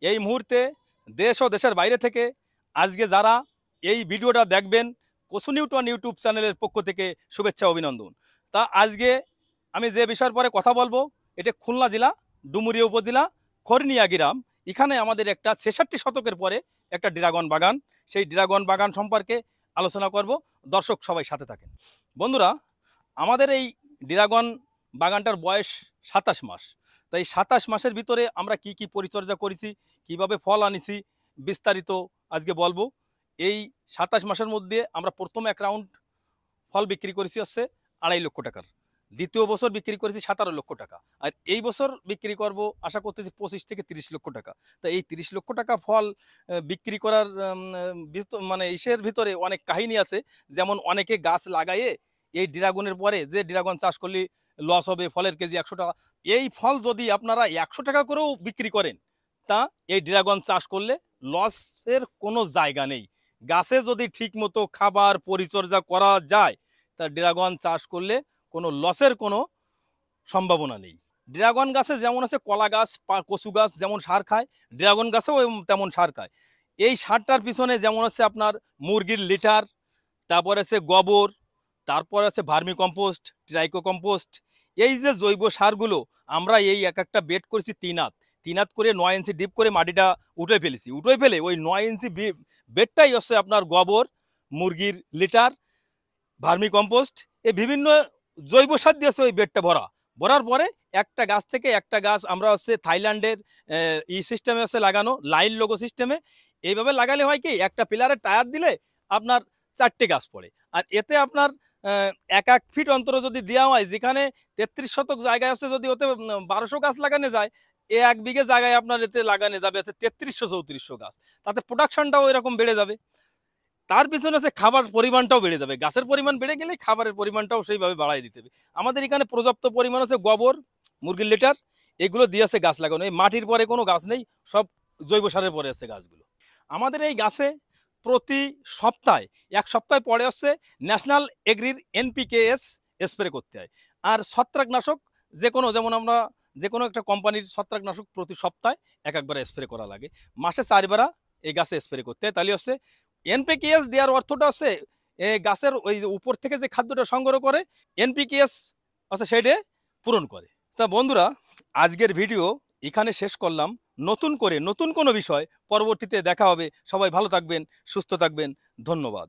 এই মুহূর্তে দেশ ও দেশের বাইরে থেকে আজকে যারা এই ভিডিওটা দেখবেন, কসু নিউটন ইউটিউব চ্যানেলের পক্ষ থেকে শুভেচ্ছা অভিনন্দন। তা আজকে আমি যে বিষয়ের পরে কথা বলবো, এটা খুলনা জেলা ডুমুরিয়া উপজেলা খরনিয়া গ্রাম। এখানে আমাদের একটা 66 শতকের পরে একটা ড্রাগন বাগান, সেই ড্রাগন বাগান সম্পর্কে আলোচনা করব। দর্শক সবাই সাথে থাকেন। বন্ধুরা, আমাদের এই ড্রাগন বাগানটার বয়স 27 মাস। তাই 27 মাসের ভিতরে আমরা কি কি পরিচর্যা করেছি, কিভাবে ফল আনিছি, বিস্তারিত আজকে বলবো। এই 27 মাসের মধ্যে আমরা প্রথম এক রাউন্ড ফল বিক্রি করেছি হচ্ছে 2.5 লক্ষ টাকার, দ্বিতীয় বছর বিক্রি করেছি 17 লক্ষ টাকা, আর এই বছর বিক্রি করব আশা করতেছি 25 থেকে 30 লক্ষ টাকা। তো এই 30 লক্ষ টাকা ফল বিক্রি করার মানে ইসের ভিতরে অনেক কাহিনী আছে। যেমন অনেকে গাছ লাগাইয়ে এই ড্রাগনের পরে যে ড্রাগন চাষ করলে লস হবে, ফলের কেজি 100 টাকা, এই ফল যদি আপনারা 100 টাকা করেও বিক্রি করেন, তা এই ড্রাগন চাষ করলে লসের কোনো জায়গা নেই। গাছে যদি ঠিক মতো খাবার পরিচর্যা করা যায়, তা ড্রাগন চাষ করলে কোনো লসের কোনো সম্ভাবনা নেই। ড্রাগন গাছে যেমন আছে কলা গাছ, কচু গাছ যেমন সার খায়, ড্রাগন গাছেও তেমন সার খায়। এই সারটার পিছনে যেমন আছে আপনার মুরগির লিটার, তারপর আছে গোবর, তারপর আছে ভার্মি কম্পোস্ট, ট্রাইকো কম্পোস্ট। এই যে জৈব সারগুলো আমরা এই এক একটা বেড করেছি 3 হাত করে 9 ইঞ্চি ডিপ করে মাটিটা উঠে ফেলেছি। উঠে ফেলে ওই 9 ইঞ্চি বেডটাই হচ্ছে আপনার গোবর, মুরগির লিটার, ভার্মি কম্পোস্ট, এই বিভিন্ন জৈব সার দিয়েছে ওই বেডটা ভরার পরে একটা গাছ থেকে একটা গাছ আমরা হচ্ছে থাইল্যান্ডের ই সিস্টেমে হচ্ছে লাগানো, লাইন লোগো সিস্টেমে। এইভাবে লাগালে হয় কি, একটা পিলারে টায়ার দিলে আপনার 4টে গাছ পড়ে। আর এতে আপনার 1 ফিট অন্তরে যদি দেওয়া হয়, যেখানে 33 শতক জায়গায় আছে, যদি ওতে 1200 গাছ লাগানো যায়, 1 বিঘে জায়গায় আপনার এতে লাগানো যাবে আছে 3300-3400 গাছ। তাতে প্রোডাকশনটাও এরকম বেড়ে যাবে। তার পিছনে আছে খাবার পরিমাণটাও বেড়ে যাবে। গাছের পরিমাণ বেড়ে গেলে খাবারের পরিমাণটাও সেইভাবে বাড়াই দিতে হবে। আমাদের এখানে পর্যাপ্ত পরিমাণ আছে গোবর, মুরগির লিটার, এগুলো দিয়ে আছে গাছ লাগানো। এই মাটির পরে কোনো গাছ নেই, সব জৈব সারের পরে আছে গাছগুলো। আমাদের এই গাছে প্রতি সপ্তাহে 1 সপ্তাহ পরে আসছে ন্যাশনাল এগ্রির NPKS স্প্রে করতে হয়। আর ছত্রাকনাশক যে কোনো, যেমন আমরা যে কোনো একটা কোম্পানির ছত্রাকনাশক প্রতি সপ্তাহে একবার স্প্রে করা লাগে। মাসে 4 বার এই গাছে স্প্রে করতে হয়। তাহলে হচ্ছে NPKS দেওয়ার অর্থটা আছে গাছের ওই উপর থেকে যে খাদ্যটা সংগ্রহ করে NPKS আছে সেটা পূরণ করে। তা বন্ধুরা, আজকের ভিডিও এখানে শেষ করলাম। নতুন করে নতুন কোনো বিষয় পরবর্তীতে দেখা হবে। সবাই ভালো থাকবেন, সুস্থ থাকবেন। ধন্যবাদ।